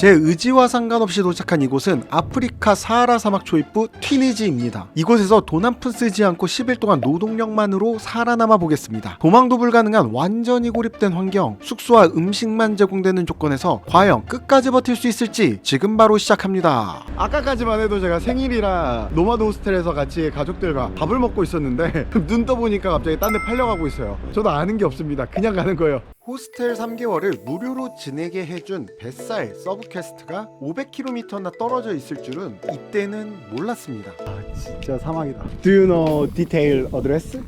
제 의지와 상관없이 도착한 이곳은 아프리카 사하라 사막 초입부 튀니지입니다. 이곳에서 돈 한 푼 쓰지 않고 10일 동안 노동력만으로 살아남아 보겠습니다. 도망도 불가능한 완전히 고립된 환경, 숙소와 음식만 제공되는 조건에서 과연 끝까지 버틸 수 있을지 지금 바로 시작합니다. 아까까지만 해도 제가 생일이라 노마드 호스텔에서 같이 가족들과 밥을 먹고 있었는데 눈 떠보니까 갑자기 딴 데 팔려가고 있어요. 저도 아는 게 없습니다. 그냥 가는 거예요. 호스텔 3개월을 무료로 지내게 해준 뱃살 서브퀘스트가 500km나 떨어져 있을 줄은 이때는 몰랐습니다. 진짜 사막이다. Do you know detail address?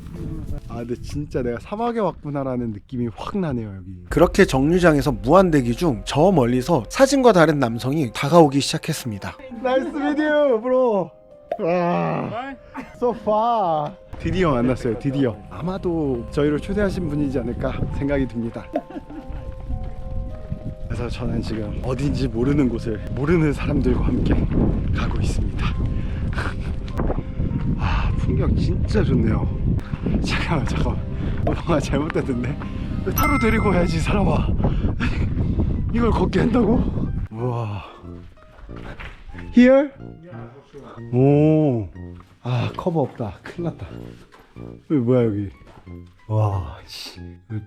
아 근데 진짜 내가 사막에 왔구나라는 느낌이 확 나네요 여기. 그렇게 정류장에서 무한대기 중 저 멀리서 사진과 다른 남성이 다가오기 시작했습니다. Nice to meet you, bro. 와, so far. 드디어 만났어요. 드디어. 아마도 저희를 초대하신 분이지 않을까 생각이 듭니다. 그래서 저는 지금 어딘지 모르는 곳을 모르는 사람들과 함께 가고 있습니다. 아, 풍경 진짜 좋네요. 잠깐만. 뭔가 잘못됐는데? 차로 데리고 가야지 사람아. 이걸 걷게 한다고? 우와. Here? 오. 아, 커버 없다. 큰일 났다. 여기 뭐야 여기? 와, 씨.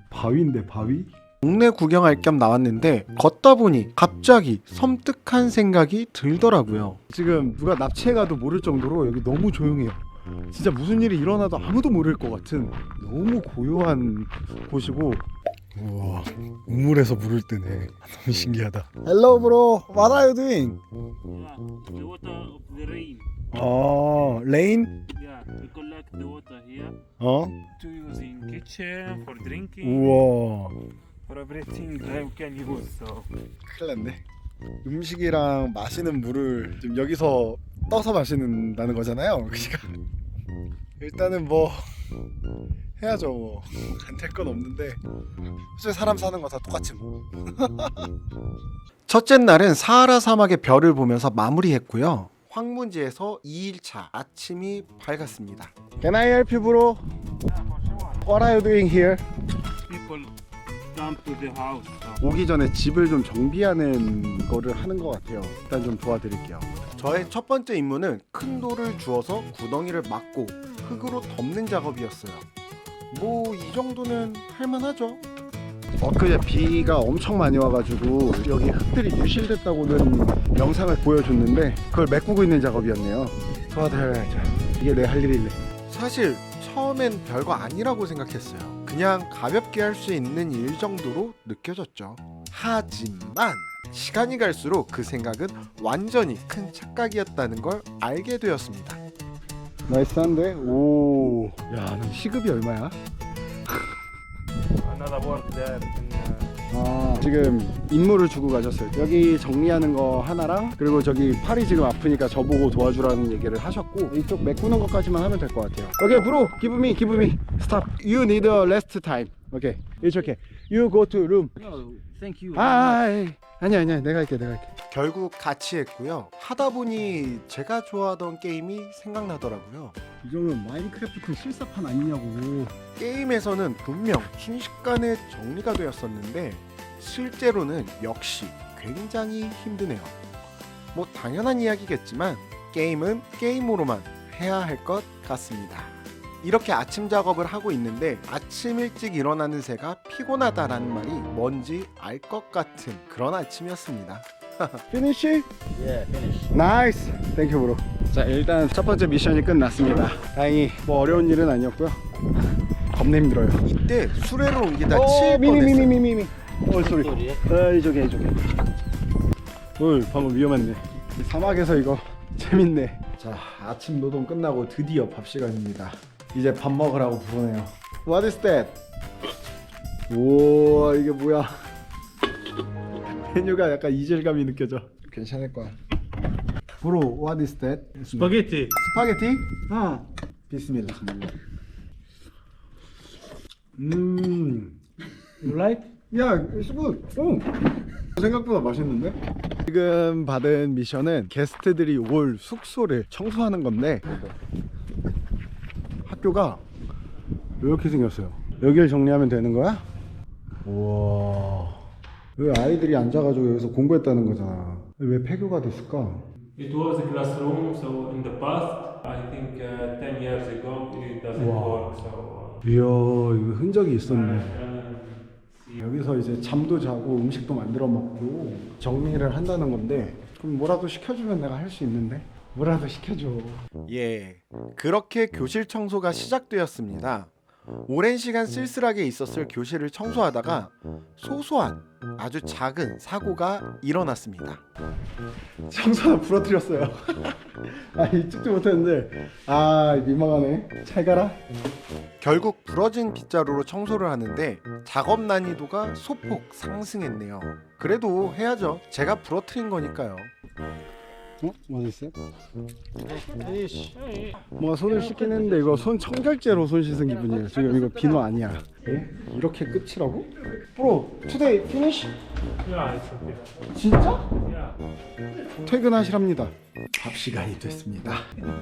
바위인데 바위? 동네 구경할 겸 나왔는데 걷다 보니 갑자기 섬뜩한 생각이 들더라고요. 지금 누가 납치해가도 모를 정도로 여기 너무 조용해요. 진짜 무슨 일이 일어나도 아무도 모를 것 같은 너무 고요한 곳이고. 우와, 우물에서 물을 뜨네. 너무 신기하다. Hello bro, what are you doing? The water of the rain. 레인? Yeah, we collect the water here to use in kitchen, for drinking, 우와, for everything that we can use. So 큰일 났네. 음식이랑 마시는 물을 지금 여기서 떠서 마시는다는 거잖아요. 그러니까 일단은 뭐 해야죠. 뭐 안 될 건 없는데 사실 사람 사는 거 다 똑같지 뭐. 첫째 날은 사하라 사막의 별을 보면서 마무리했고요. 황문지에서 2일차 아침이 밝았습니다. Can I help you, bro? What are you doing here? people come to the house. So 오기 전에 집을 좀 정비하는 거를 하는 것 같아요. 일단 좀 도와드릴게요. 저의 첫 번째 임무는 큰 돌을 주워서 구덩이를 막고 흙으로 덮는 작업이었어요. 뭐 이 정도는 할만하죠. 엊그제 비가 엄청 많이 와가지고 여기 흙들이 유실됐다고는 영상을 보여줬는데 그걸 메꾸고 있는 작업이었네요. 도와드려야죠. 이게 내 할 일이래. 사실 처음엔 별거 아니라고 생각했어요. 그냥 가볍게 할 수 있는 일 정도로 느껴졌죠. 하지만 시간이 갈수록 그 생각은 완전히 큰 착각이었다는 걸 알게 되었습니다. 나이스한데? 오. 야, 너 시급이 얼마야? another work there. 지금 임무를 주고 가셨어요. 여기 정리하는 거 하나랑 그리고 저기 팔이 지금 아프니까 저보고 도와주라는 얘기를 하셨고 이쪽 메꾸는 것까지만 하면 될 것 같아요. 오케이, bro, give me. Stop. You need a rest time. Okay, it's okay. You go to room. No, thank you. 아니야, 내가 할게. 결국 같이 했고요. 하다 보니 제가 좋아하던 게임이 생각나더라고요. 이 정도면 마인크래프트 실사판 아니냐고. 게임에서는 분명 순식간에 정리가 되었었는데 실제로는 역시 굉장히 힘드네요. 뭐 당연한 이야기겠지만 게임은 게임으로만 해야 할 것 같습니다. 이렇게 아침 작업을 하고 있는데 아침 일찍 일어나는 새가 피곤하다라는 말이 뭔지 알 것 같은 그런 아침이었습니다. Finish? Yeah, finish. Nice. Thank you, bro. 자, 일단 첫 번째 미션이 끝났습니다. 다행히 뭐 어려운 일은 아니었고요. 겁나 힘들어요. 이때 수레를 옮기다 칠 미미. Sorry. 이쪽에. 방금 위험했네. 사막에서 이거 재밌네. 자, 아침 노동 끝나고 드디어 밥 시간입니다. 이제 밥 먹으라고 부르네요. What is that? 오, 이게 뭐야? 메뉴가 약간 이질감이 느껴져. 괜찮을 거야. Bro, what is that? Spaghetti. 스파게티? 비스밀라. You like? 야, it's good. 생각보다 맛있는데? 지금 받은 미션은 게스트들이 올 숙소를 청소하는 건데 학교가 이렇게 생겼어요. 여기를 정리하면 되는 거야? 우와, 여기 아이들이 앉아가지고 여기서 공부했다는 거잖아. 왜 폐교가 됐을까? It was a classroom, so in the past, I think 10 years ago, it doesn't Wow. work. So 이야, 이거 흔적이 있었네. see. 여기서 이제 잠도 자고 음식도 만들어 먹고 정리를 한다는 건데, 그럼 뭐라도 시켜주면 내가 할 수 있는데 뭐라도 시켜줘. 예, 그렇게 교실 청소가 시작되었습니다. 오랜 시간 쓸쓸하게 있었을 교실을 청소하다가 소소한 아주 작은 사고가 일어났습니다. 청소나 부러뜨렸어요. 아니 찍지 못했는데 민망하네. 잘 가라. 결국 부러진 빗자루로 청소를 하는데 작업 난이도가 소폭 상승했네요. 그래도 해야죠. 제가 부러뜨린 거니까요. 뭐 있어요? 뭔가 손을 씻긴 했는데 이거 손 청결제로 손 씻은 기분이에요. 지금 이거 비누 아니야. 예? 이렇게 끝이라고? Bro, today finish? Yeah, it's okay. 진짜? Yeah. 퇴근하시랍니다. 밥 시간이 됐습니다.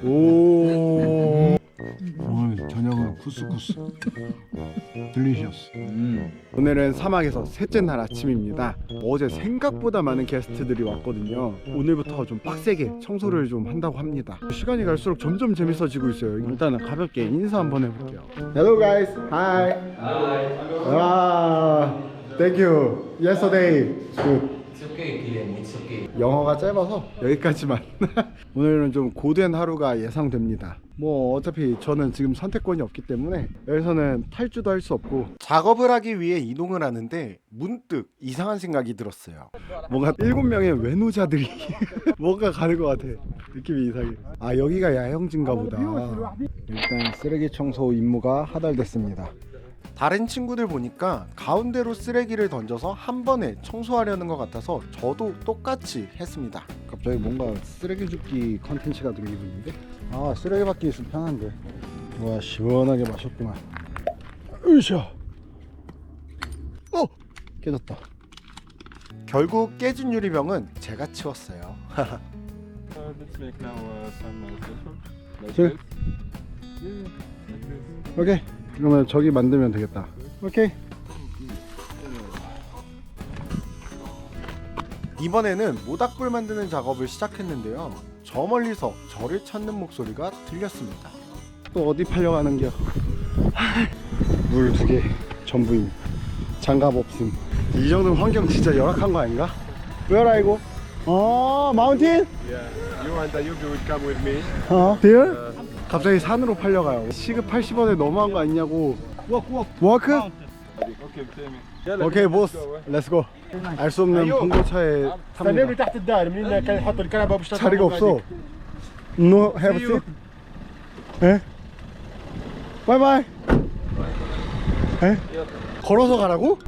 오. 오늘 저녁은 쿠스쿠스. 딜리셔스. 오늘은 사막에서 셋째 날 아침입니다. 어제 생각보다 많은 게스트들이 왔거든요. 오늘부터 좀 빡세게 청소를 좀 한다고 합니다. 시간이 갈수록 점점 재밌어지고 있어요. 일단은 가볍게 인사 한번 해볼게요. Hello guys. Hi. Hi. Thank you. Yesterday. Good. 영어가 짧아서 여기까지만. 오늘은 좀 고된 하루가 예상됩니다. 뭐 어차피 저는 지금 선택권이 없기 때문에 여기서는 탈주도 할 수 없고 작업을 하기 위해 이동을 하는데 문득 이상한 생각이 들었어요. 뭔가 7명의 외노자들이 뭔가 가는 것 같아. 느낌이 이상해. 아 여기가 야영지인가 보다. 일단 쓰레기 청소 임무가 하달됐습니다. 다른 친구들 보니까 가운데로 쓰레기를 던져서 한 번에 청소하려는 것 같아서 저도 똑같이 했습니다. 갑자기 뭔가 쓰레기 줍기 컨텐츠가 된 기분인데? 아 쓰레기 받기 있으면 편한데. 와 시원하게 마셨구만. 으쌰. 깨졌다. 결국 깨진 유리병은 제가 치웠어요. Let's make now some filter. Like Sure. this. Yeah, like this. 오케이. 그러면 저기 만들면 되겠다. 오케이. 이번에는 모닥불 만드는 작업을 시작했는데요. 저 멀리서 저를 찾는 목소리가 들렸습니다. 또 어디 팔려가는겨? 물 2개 전부임. 장갑 없음. 이 정도면 환경 진짜 열악한 거 아닌가? Where I go? 마운틴? Yeah, you and Ayubi will come with me. There? 갑자기 산으로 팔려가요. 시급 80원에 너무한 거 아니냐고. 워크? Okay, tell me. 오케이 보스. 렛츠고. 알 수 없는 봉고차에 탑니다. تحت الدار منين كان يحط الكنبه باش 자리가 없어. No have seat. 에? 바이바이. 에? 걸어서 가라고?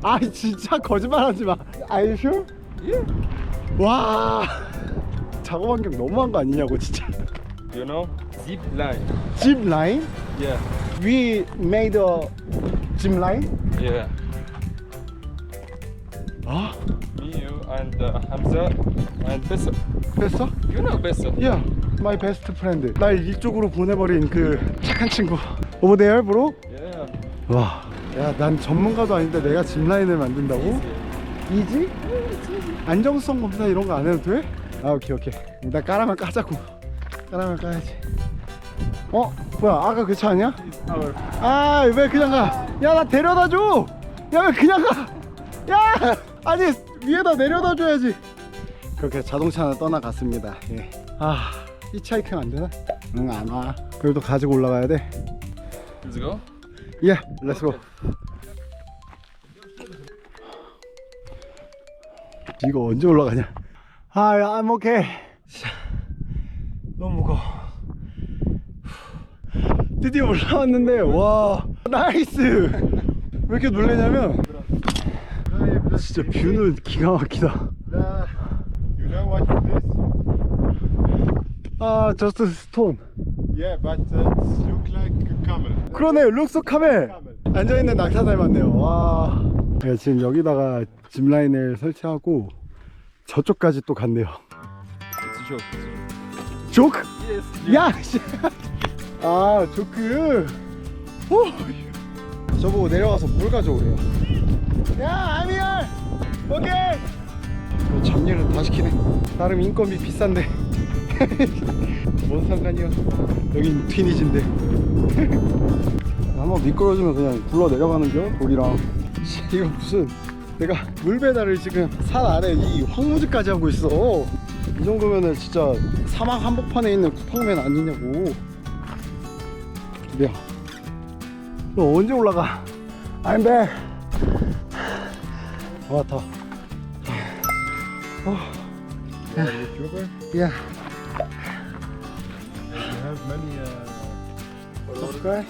아 진짜 거짓말하지 마. Are you sure? 와. 작업 환경 너무한 거 아니냐고 진짜. You know, zip line. Zip line? Yeah, We made a zip line. yeah. 아, Me, you, and Hamza, and Bessa. 뺐어? You know Bessa? Yeah, my best friend. 날 이쪽으로 보내버린 그 착한 친구. Over there, bro? Yeah. 와, 야, 난 전문가도 아닌데 내가 짚라인을 만든다고? 이지? 안정성 검사 이런 거 안 해도 돼? 아, 오케이. 일단 까라면 까자고. 까라면 까야지. 뭐야, 아까 그 차 아니야? 아, 왜 그냥 가? 야, 나 데려다 줘! 야, 왜 그냥 가? 야! 아니, 위에다 내려다 줘야지. 그렇게 자동차는 떠나갔습니다. 예. 아, 히치하이킹 안 되나? 응, 안 와. 그래도 가지고 올라가야 돼. Let's go. 예, 렛츠고. 이거 언제 올라가냐? I'm okay. 너무 무거워. 드디어 올라왔는데 와, 나이스. 왜 이렇게 놀래냐면 진짜 뷰는 기가 막히다. You know what is this? just stone. Yeah, but it look like a camel. 그러네, 룩소 카멜. 앉아있는 낙타 닮았네요. 와. 네, 지금 여기다가 짚라인을 설치하고 저쪽까지 또 간대요. It's a joke. 조크? Yes. 야! 씨. 아, 조크. 오. 저보고 내려가서 물 가져오래요. 야, I'm here. 오케이. 시키네. 나름 인건비 비싼데 뭔 상관이야. 여긴 튀니진데. 한번 미끄러지면 그냥 굴러 내려가는겨 돌이랑. 이거 무슨 내가 물배달을 지금 산 아래 이 황무지까지 하고 있어. 이 정도면은 진짜 사막 한복판에 있는 쿠팡맨 아니냐고. 미안. 너 언제 올라가? I'm back. 왔다. YouTuber? Yeah. You have many Subscribe?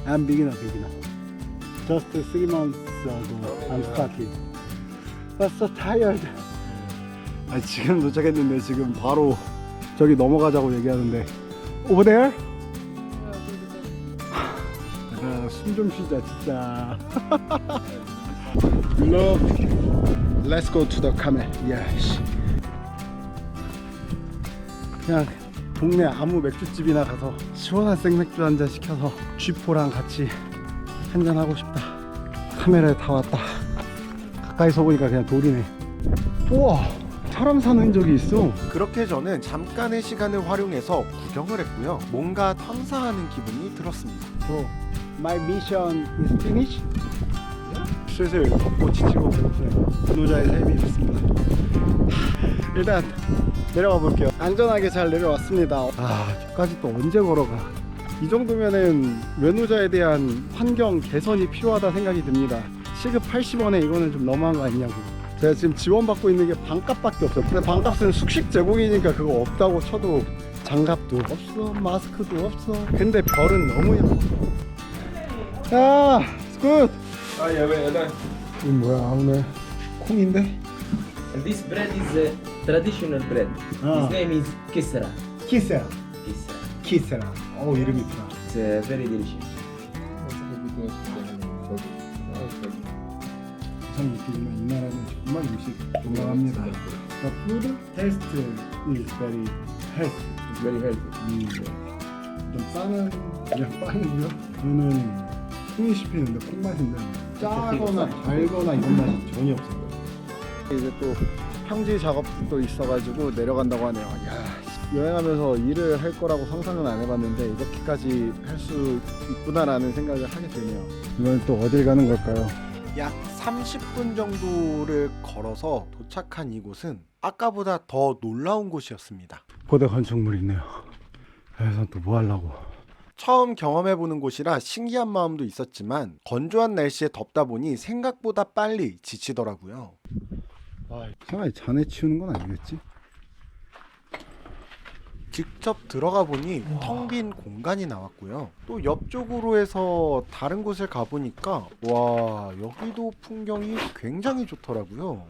I'm beginner. Just 3 months ago I'm starting. I'm so tired. 아 지금 도착했는데 지금 바로 저기 넘어가자고 얘기하는데 Over there? 숨 좀 쉬자 진짜. Look, let's go to the camel. Yes. 그냥 동네 아무 맥주집이나 가서 시원한 생맥주 한 잔 시켜서 쥐포랑 같이 한잔 하고 싶다. 카메라에 다 왔다. 가까이서 보니까 그냥 돌이네. 우와, 사람 사는 흔적이 있어. 그렇게 저는 잠깐의 시간을 활용해서 구경을 했고요. 뭔가 탐사하는 기분이 들었습니다. So, my mission is finished. 슬슬 덥고 지치고 노자의 삶이 됐습니다. 일단 내려가 볼게요. 안전하게 잘 내려왔습니다. 저까지 또 언제 걸어가. 이 정도면은 외노자에 대한 환경 개선이 필요하다 생각이 듭니다. 시급 80원에 이거는 좀 너무한 거 아니냐고. 제가 지금 지원받고 있는 게 방값밖에 없어요. 근데 방값은 숙식 제공이니까 그거 없다고 쳐도 장갑도 없어, 마스크도 없어. 근데 별은 너무 예뻐. 야, 굿. Ah, yeah, wait, لا. 이건 뭐야 오늘 콩인데? And this bread is a traditional bread. Ah. His name is Kisra. 키세라. Kisra. 키세라. 이름이 있구나. It's very delicious. 참 느끼지만 이 나라는 정말 음식 건강합니다. The food taste is very healthy. It's very healthy. 좀 빠는 그냥 빠는데요? 저는 콩이 씹히는데 콩맛인데 짜거나 달거나 이런 맛이 전혀 없어요. 이제 또 평지 작업도 있어가지고 내려간다고 하네요. 야, 여행하면서 일을 할 거라고 상상은 안 해봤는데 이렇게까지 할 수 있구나라는 생각을 하게 되네요. 이건 또 어딜 가는 걸까요? 약 30분 정도를 걸어서 도착한 이곳은 아까보다 더 놀라운 곳이었습니다. 고대 건축물이 있네요. 여기서 또 뭐 하려고? 처음 경험해보는 곳이라 신기한 마음도 있었지만 건조한 날씨에 덥다 보니 생각보다 빨리 지치더라고요. 차라리 잔해 치우는 건 아니겠지? 직접 들어가 보니 텅 빈 공간이 나왔고요. 또 옆쪽으로 해서 다른 곳을 가보니까 와, 여기도 풍경이 굉장히 좋더라고요.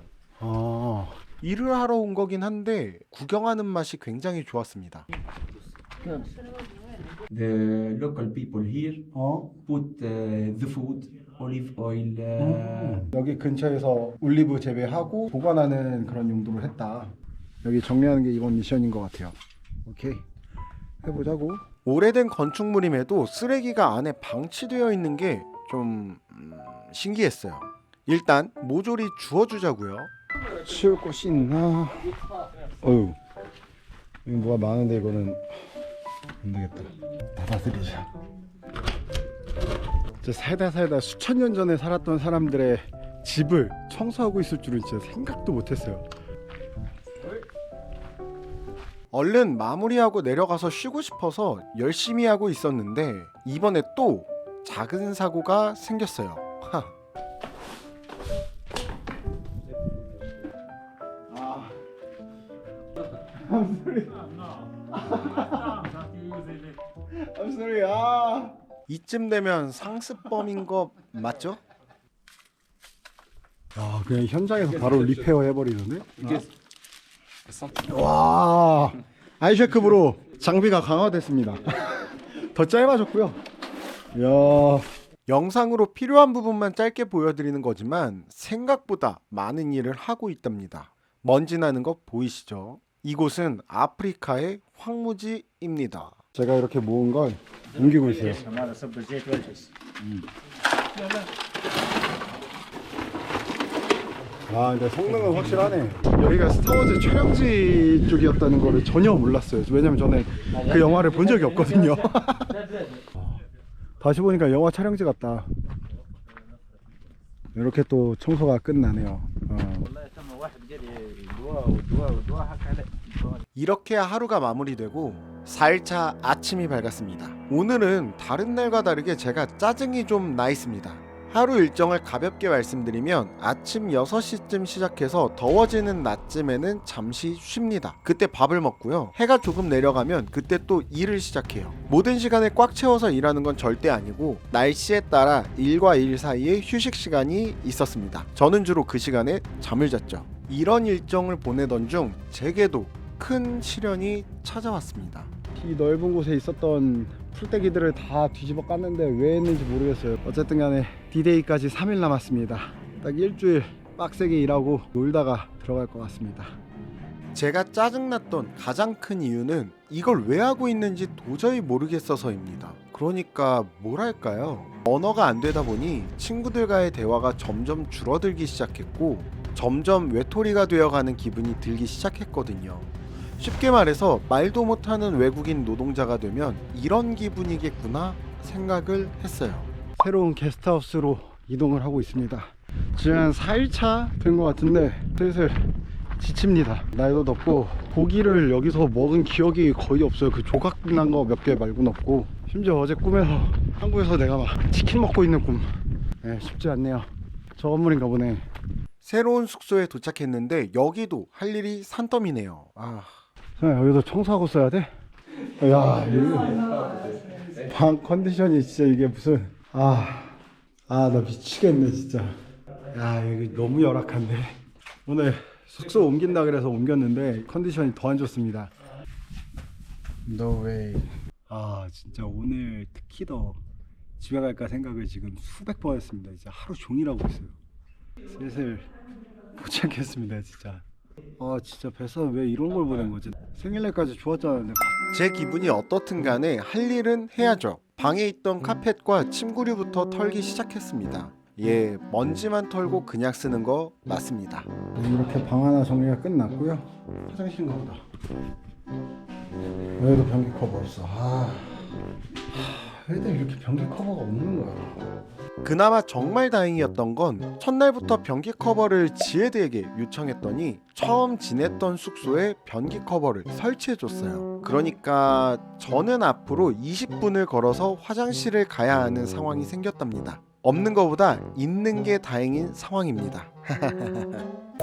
일을 하러 온 거긴 한데 구경하는 맛이 굉장히 좋았습니다. The local people here put the food, olive oil. 여기 근처에서 올리브 재배하고 보관하는 그런 용도로 했다. 여기 정리하는 게 이번 미션인 것 같아요. 오케이, 해보자고. 오래된 건축물임에도 쓰레기가 안에 방치되어 있는 게 좀 신기했어요. 일단 모조리 주워주자고요. 치울 곳이 있나? 어휴, 여기 뭐가 많은데 이거는 안 되겠다. 닫아드리자. 진짜 살다 수천 년 전에 살았던 사람들의 집을 청소하고 있을 줄은 진짜 생각도 못했어요. 얼른 마무리하고 내려가서 쉬고 싶어서 열심히 하고 있었는데 이번에 또 작은 사고가 생겼어요. I'm sorry. 이쯤 되면 상습범인 거 맞죠? 그냥 현장에서 바로 리페어 해버리는데? 와, 아이셰크 브로 장비가 강화됐습니다. 더 짧아졌고요. 이야, 영상으로 필요한 부분만 짧게 보여드리는 거지만 생각보다 많은 일을 하고 있답니다. 먼지 나는 거 보이시죠? 이곳은 아프리카의 황무지입니다. 제가 이렇게 모은 걸 옮기고 있어요. 아 근데 성능은 확실하네. 여기가 스타워즈 촬영지 쪽이었다는 거를 전혀 몰랐어요. 왜냐면 저는 그 영화를 본 적이 없거든요. 다시 보니까 영화 촬영지 같다. 이렇게 또 청소가 끝나네요. 이렇게 하루가 마무리되고 4일차 아침이 밝았습니다. 오늘은 다른 날과 다르게 제가 짜증이 좀 나 있습니다. 하루 일정을 가볍게 말씀드리면 아침 6시쯤 시작해서 더워지는 낮쯤에는 잠시 쉽니다. 그때 밥을 먹고요. 해가 조금 내려가면 그때 또 일을 시작해요. 모든 시간을 꽉 채워서 일하는 건 절대 아니고 날씨에 따라 일과 일 사이에 휴식 시간이 있었습니다. 저는 주로 그 시간에 잠을 잤죠. 이런 일정을 보내던 중 제게도 큰 시련이 찾아왔습니다. 이 넓은 곳에 있었던 풀떼기들을 다 뒤집어 깠는데 왜 했는지 모르겠어요. 어쨌든 간에 D-Day까지 3일 남았습니다. 딱 일주일 빡세게 일하고 놀다가 들어갈 것 같습니다. 제가 짜증났던 가장 큰 이유는 이걸 왜 하고 있는지 도저히 모르겠어서입니다. 그러니까 뭐랄까요? 언어가 안 되다 보니 친구들과의 대화가 점점 줄어들기 시작했고 점점 외톨이가 되어가는 기분이 들기 시작했거든요. 쉽게 말해서 말도 못하는 외국인 노동자가 되면 이런 기분이겠구나 생각을 했어요. 새로운 게스트하우스로 이동을 하고 있습니다. 지금 한 4일차 된 것 같은데 슬슬 지칩니다. 날도 덥고 고기를 여기서 먹은 기억이 거의 없어요. 그 조각 난 거 몇 개 말고는 없고 심지어 어제 꿈에서 한국에서 내가 막 치킨 먹고 있는 꿈. 쉽지 않네요. 저 건물인가 보네. 새로운 숙소에 도착했는데 여기도 할 일이 산더미네요. 여기도 청소하고 써야 돼? 야, 방 컨디션이 진짜 이게 무슨 나 미치겠네 진짜. 야, 여기 너무 열악한데. 오늘 숙소 옮긴다 그래서 옮겼는데 컨디션이 더 안 좋습니다. No way. 진짜 오늘 특히 더 집에 갈까 생각을 지금 수백 번 했습니다. 진짜 하루 종일 하고 있어요. 슬슬 못 참겠습니다 진짜. 진짜 뱃살 왜 이런 걸 보낸 거지? 생일날까지 좋았잖아. 제 기분이 어떻든 간에 할 일은 해야죠. 방에 있던 카펫과 침구류부터 털기 시작했습니다. 먼지만 털고 그냥 쓰는 거 맞습니다. 이렇게 방 하나 정리가 끝났고요. 화장실인가 보다. 여기도 변기 커버 없어. 왜들 이렇게 변기 커버가 없는 거야? 그나마 정말 다행이었던 건 첫날부터 변기 커버를 지혜드에게 요청했더니 처음 지냈던 숙소에 변기 커버를 설치해줬어요. 그러니까 저는 앞으로 20분을 걸어서 화장실을 가야 하는 상황이 생겼답니다. 없는 것보다 있는 게 다행인 상황입니다.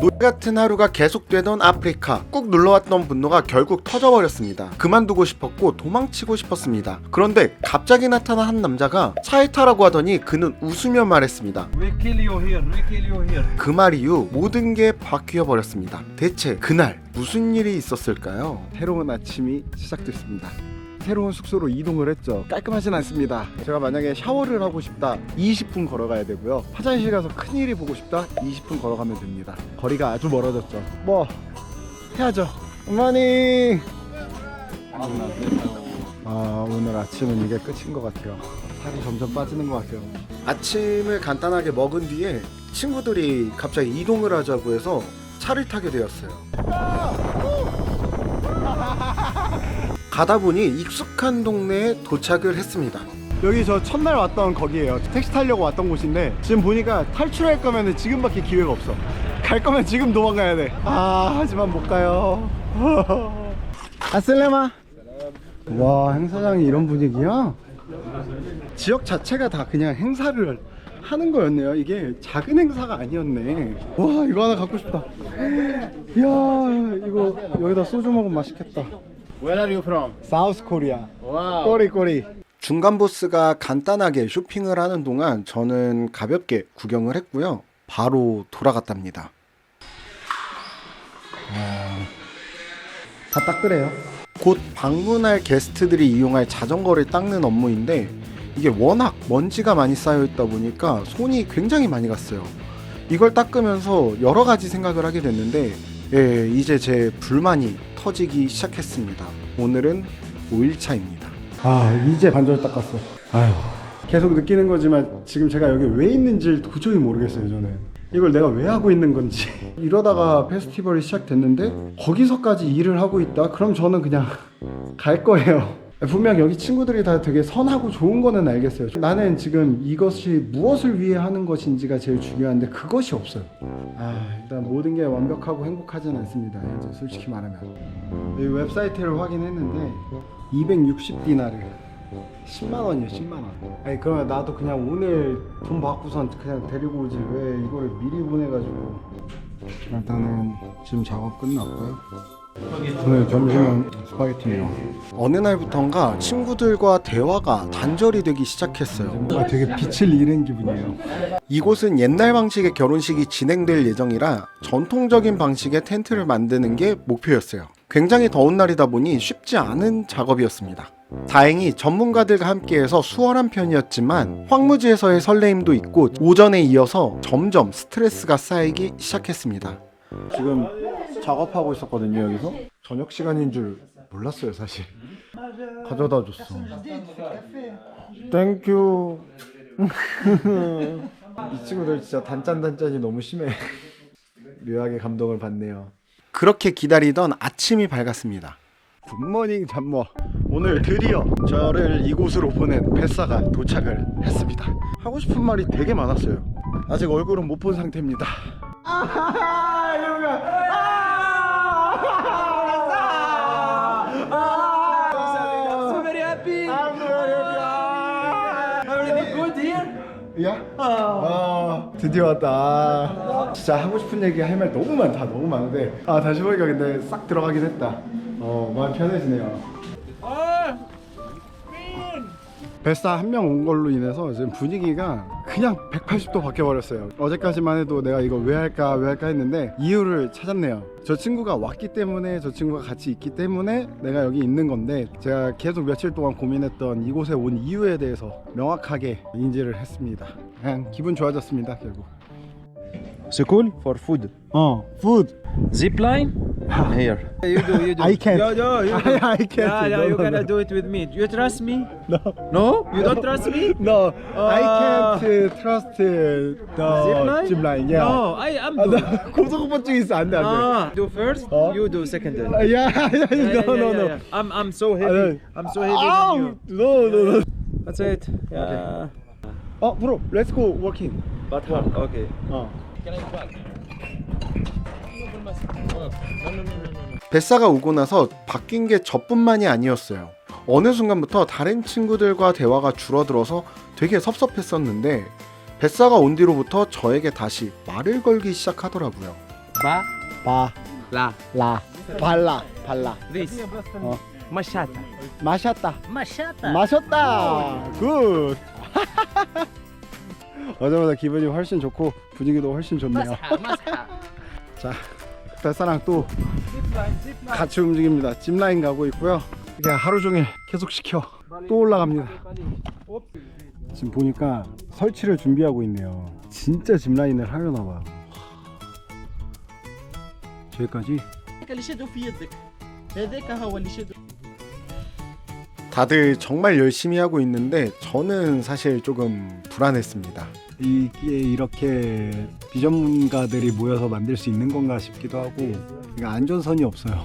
놀같은 하루가 계속되던 아프리카. 꾹 눌러왔던 분노가 결국 터져버렸습니다. 그만두고 싶었고 도망치고 싶었습니다. 그런데 갑자기 나타난 한 남자가 차에 타라고 하더니 그는 웃으며 말했습니다. We kill you here. We kill you here. 그 말 이후 모든 게 바뀌어 버렸습니다. 대체 그날 무슨 일이 있었을까요? 새로운 아침이 시작됐습니다. 새로운 숙소로 이동을 했죠. 깔끔하진 않습니다. 제가 만약에 샤워를 하고 싶다 20분 걸어가야 되고요. 화장실 가서 큰일이 보고 싶다 20분 걸어가면 됩니다. 거리가 아주 멀어졌죠. 뭐 해야죠. 굿모닝. 오늘 아침은 이게 끝인 것 같아요. 살이 점점 빠지는 것 같아요. 아침을 간단하게 먹은 뒤에 친구들이 갑자기 이동을 하자고 해서 차를 타게 되었어요. 가다 보니 익숙한 동네에 도착을 했습니다. 여기 저 첫날 왔던 거기에요. 택시 타려고 왔던 곳인데 지금 보니까 탈출할 거면 지금밖에 기회가 없어. 갈 거면 지금 도망가야 돼. 하지만 못 가요. 아슬레마. 와, 행사장이 이런 분위기야? 지역 자체가 다 그냥 행사를 하는 거였네요. 이게 작은 행사가 아니었네. 와, 이거 하나 갖고 싶다. 이야, 이거 여기다 소주 먹으면 맛있겠다. Where are you from? 사우스 코리아. Wow. 꼬리꼬리. 중간 보스가 간단하게 쇼핑을 하는 동안 저는 가볍게 구경을 했고요. 바로 돌아갔답니다. 다 닦으래요. 곧 방문할 게스트들이 이용할 자전거를 닦는 업무인데 이게 워낙 먼지가 많이 쌓여 있다 보니까 손이 굉장히 많이 갔어요. 이걸 닦으면서 여러 가지 생각을 하게 됐는데 이제 제 불만이 터지기 시작했습니다. 오늘은 5일차입니다. 이제 반절 닦았어. 계속 느끼는 거지만 지금 제가 여기 왜 있는지 도저히 모르겠어요. 저는 이걸 내가 왜 하고 있는 건지. 이러다가 페스티벌이 시작됐는데 거기서까지 일을 하고 있다? 그럼 저는 그냥 갈 거예요. 분명 여기 친구들이 다 되게 선하고 좋은 거는 알겠어요. 나는 지금 이것이 무엇을 위해 하는 것인지가 제일 중요한데 그것이 없어요. 일단 모든 게 완벽하고 행복하진 않습니다. 이제 솔직히 말하면 이 웹사이트를 확인했는데 260디나르 10만 원이에요. 10만 원. 아니 그러면 나도 그냥 오늘 돈 받고선 그냥 데리고 오지 왜 이거를 미리 보내가지고. 일단은 지금 작업 끝났고요. 오늘 점심은 스파게티네요. 어느 날부턴가 친구들과 대화가 단절이 되기 시작했어요. 되게 빛을 잃은 기분이에요. 이곳은 옛날 방식의 결혼식이 진행될 예정이라 전통적인 방식의 텐트를 만드는 게 목표였어요. 굉장히 더운 날이다 보니 쉽지 않은 작업이었습니다. 다행히 전문가들과 함께해서 수월한 편이었지만 황무지에서의 설레임도 있고 오전에 이어서 점점 스트레스가 쌓이기 시작했습니다. 지금 작업하고 있었거든요. 여기서 저녁 시간인 줄 몰랐어요 사실. 가져다 줬어. 땡큐. 이 친구들 진짜 단짠단짠이 너무 심해. 묘하게 감동을 받네요. 그렇게 기다리던 아침이 밝았습니다. 굿모닝 잠모. 오늘 드디어 저를 이곳으로 보낸 뱃사가 도착을 했습니다. 하고 싶은 말이 되게 많았어요. 아직 얼굴은 못 본 상태입니다. So very happy. I'm very happy. Everything good here? 야? 드디어 왔다. 진짜 하고 싶은 얘기 할 말 너무 많다. 너무 많은데 다시 보니까 근데 싹 들어가긴 했다. 마음 편해지네요. 뱃사 한 명 온 걸로 인해서 지금 분위기가 그냥 180도 바뀌어버렸어요. 어제까지만 해도 내가 이거 왜 할까 했는데 이유를 찾았네요. 저 친구가 왔기 때문에, 저 친구가 같이 있기 때문에 내가 여기 있는 건데, 제가 계속 며칠 동안 고민했던 이곳에 온 이유에 대해서 명확하게 인지를 했습니다. 그냥 기분 좋아졌습니다. 결국. So cool for food. food. Zip line here. You do. I can't. I can't. Yeah, you gonna do it with me. You trust me? No? You don't trust me? No, I can't trust the Zipline? zipline. Yeah. No, I'm do. 고소공포증 있어. 안 돼. Do first. You do second. Yeah. No. I'm so heavy. I'm so heavy than you. No. That's it. Yeah. Bro, let's go walking. But hard. Okay. 뱃사가 오고 나서 바뀐 게 저뿐만이 아니었어요. 어느 순간부터 다른 친구들과 대화가 줄어들어서 되게 섭섭했었는데 뱃사가 온 뒤로부터 저에게 다시 말을 걸기 시작하더라고요. 발라. This. Machata. 마셨다. 굿. 어제보다 기분이 훨씬 좋고 분위기도 훨씬 좋네요. 자, 뱃사랑 또 같이 움직입니다. 짚라인 가고 있고요. 그냥 하루 종일 계속 시켜 또 올라갑니다. 지금 보니까 설치를 준비하고 있네요. 진짜 짚라인을 하려나 봐요. 저기까지. 다들 정말 열심히 하고 있는데 저는 사실 조금 불안했습니다. 이게 이렇게 비전문가들이 모여서 만들 수 있는 건가 싶기도 하고, 그러니까 안전선이 없어요.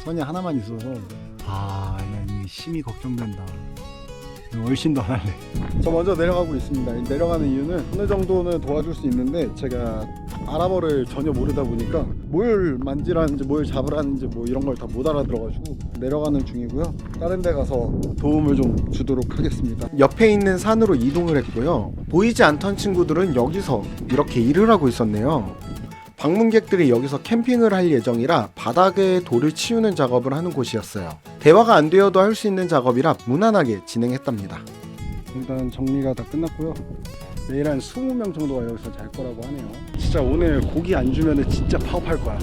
선이 하나만 있어서 이 심히 걱정된다. 얼씬도 안 할래. 저 먼저 내려가고 있습니다. 내려가는 이유는 어느 정도는 도와줄 수 있는데 제가 아랍어를 전혀 모르다 보니까 뭘 만지라는지 뭘 잡으라는지 뭐 이런 걸 다 못 알아들어가지고 내려가는 중이고요. 다른 데 가서 도움을 좀 주도록 하겠습니다. 옆에 있는 산으로 이동을 했고요. 보이지 않던 친구들은 여기서 이렇게 일을 하고 있었네요. 방문객들이 여기서 캠핑을 할 예정이라 바닥에 돌을 치우는 작업을 하는 곳이었어요. 대화가 안 되어도 할 수 있는 작업이라 무난하게 진행했답니다. 일단 정리가 다 끝났고요. 내일 한 20명 정도가 여기서 잘 거라고 하네요. 진짜 오늘 고기 안 주면 진짜 파업할 거야.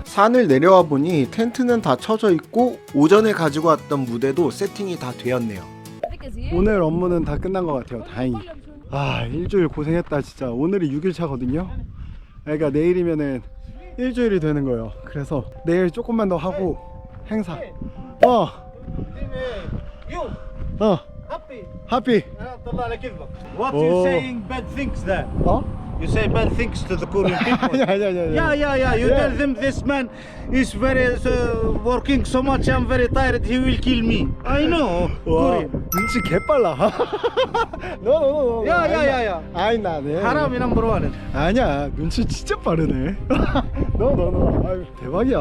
산을 내려와 보니 텐트는 다 쳐져 있고 오전에 가지고 왔던 무대도 세팅이 다 되었네요. 오늘 업무는 다 끝난 것 같아요. 다행히. 일주일 고생했다 진짜. 오늘이 6일차거든요. 그러니까 내일이면은 일주일이 되는 거예요. 그래서 내일 조금만 더 하고 행사. Happy. What you saying bad things there? You say bad things to the Korean people. Yeah. You tell them this man is very working so much. I'm very tired. He will kill me. I know. 와, Korean. 눈치 개빨라. No. Yeah. 아니 나네. Haram number one. 아니야, 눈치 진짜 빠르네. No. 아유, 대박이야.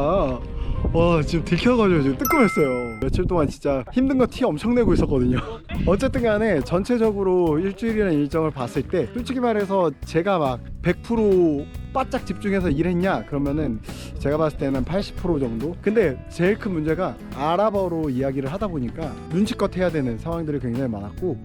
와, 지금 들켜가지고 지금 뜨끔했어요. 며칠 동안 진짜 힘든 거 티 엄청 내고 있었거든요. 어쨌든 간에 전체적으로 일주일이라는 일정을 봤을 때 솔직히 말해서 제가 막 100% 바짝 집중해서 일했냐 그러면은 제가 봤을 때는 80% 정도. 근데 제일 큰 문제가 아랍어로 이야기를 하다 보니까 눈치껏 해야 되는 상황들이 굉장히 많았고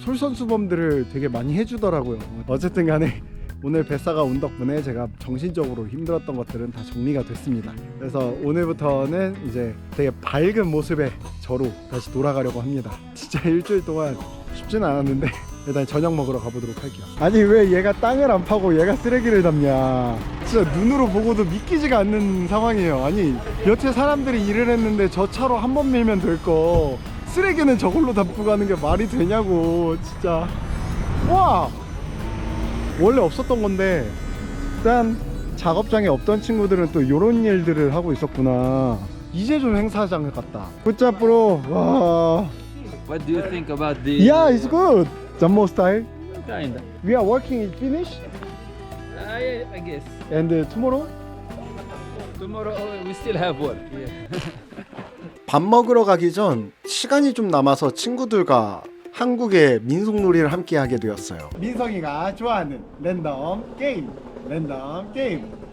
솔선수범들을 되게 많이 해주더라고요. 어쨌든 간에 오늘 뱃사가 온 덕분에 제가 정신적으로 힘들었던 것들은 다 정리가 됐습니다. 그래서 오늘부터는 이제 되게 밝은 모습의 저로 다시 돌아가려고 합니다. 진짜 일주일 동안 쉽진 않았는데 일단 저녁 먹으러 가보도록 할게요. 아니 왜 얘가 땅을 안 파고 얘가 쓰레기를 담냐. 진짜 눈으로 보고도 믿기지가 않는 상황이에요. 아니 여태 사람들이 일을 했는데 저 차로 한 번 밀면 될 거 쓰레기는 저걸로 담고 가는 게 말이 되냐고 진짜. 와! 원래 없었던 건데 일단 작업장에 없던 친구들은 또 이런 일들을 하고 있었구나. 이제 좀 행사장 같다. 굿잡 브로. 와. What do you think about the? Yeah, it's good. Jumbo style. Kinda. We are working is finished I guess. and tomorrow. Tomorrow we still have work. Yeah. 밥 먹으러 가기 전 시간이 좀 남아서 친구들과 한국의 민속놀이를 함께 하게 되었어요. 민성이가 좋아하는 랜덤 게임.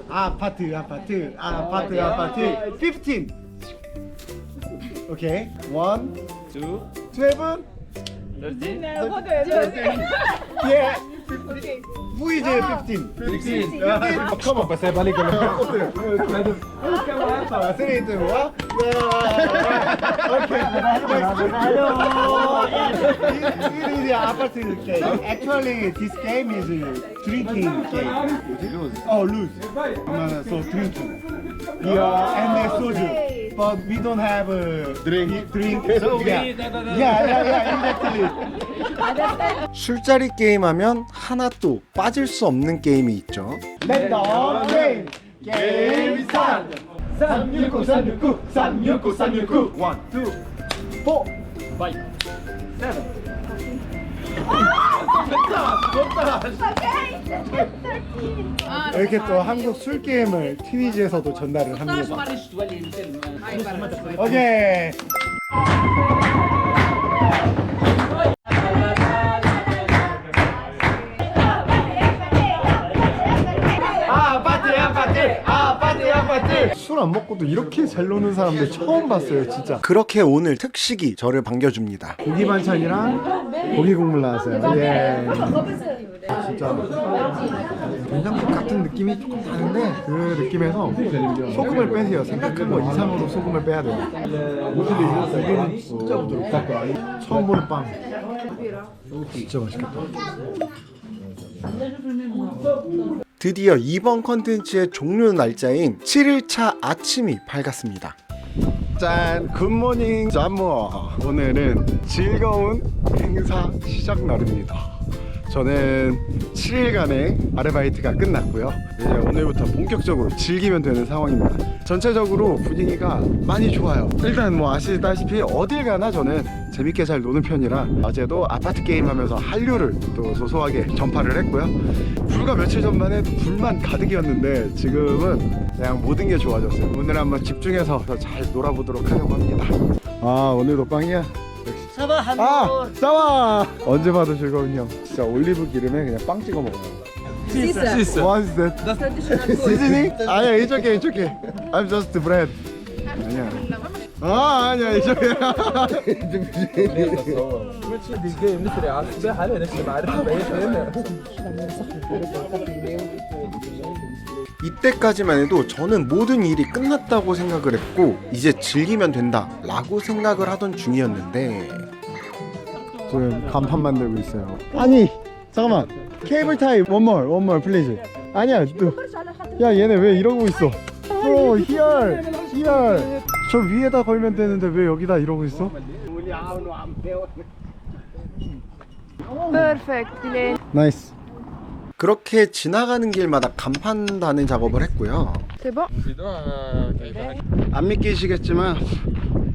아파트 15. 오케이. 1 Two. 7 13. Yeah. Who is 15? 16. Come on, بس عليك Three, two, one. Okay. It is apathy game. Actually, this game is drinking game. Oh, lose. So drinking. Yeah, and soju. But we don't have drink. So yeah, exactly. 술자리 게임하면 하나 또 빠질 수 없는 게임이 있죠. 랜덤 게임. 게임 369 1, 2, 4, 5, 7. 이렇게 또 한국 술 게임을 티니지에서도 전달을 합니다. 오케이. 술 안 먹고도 이렇게 잘 노는 사람들 처음 봤어요, 진짜. 그렇게 오늘 특식이 저를 반겨줍니다. 고기 반찬이랑 고기 국물 나왔어요. 예. 진짜 된장국 같은 느낌이 조금 나는데 그 느낌에서 소금을 빼세요. 생각한 거 이상으로 소금을 빼야 돼요. 고기는 진짜 부드럽다. 처음 보는 빵. 진짜 맛있겠다. 드디어 이번 컨텐츠의 종료 날짜인 7일차 아침이 밝았습니다. 짠! 굿모닝 잠모. 오늘은 즐거운 행사 시작 날입니다. 저는 7일간의 아르바이트가 끝났고요. 이제 오늘부터 본격적으로 즐기면 되는 상황입니다. 전체적으로 분위기가 많이 좋아요. 일단 뭐 아시다시피 어딜 가나 저는 재밌게 잘 노는 편이라 어제도 아파트 게임 하면서 한류를 또 소소하게 전파를 했고요. 불과 며칠 전만 해도 불만 가득이었는데 지금은 그냥 모든 게 좋아졌어요. 오늘 한번 집중해서 더 잘 놀아보도록 하려고 합니다. 아, 오늘도 빵이야? 싸와! 언제 봐도 즐거운 형. 진짜 올리브 기름에 그냥 빵 찍어 먹어요. What is that? Seasoning? 아니야, it's okay. I'm just bread. 아니야. 아니야, it's okay. 이때까지만 해도 저는 모든 일이 끝났다고 생각을 했고 이제 즐기면 된다 라고 생각을 하던 중이었는데 지금 간판 만들고 있어요. 아니, 잠깐만. 케이블 타이 one more please. 아니야, 야 얘네 왜 이러고 있어? Bro, here. 저 위에다 걸면 되는데 왜 여기다 이러고 있어? Perfect, Dylan. 나이스. 그렇게 지나가는 길마다 간판 다는 작업을 했고요. 대박. 안 믿기시겠지만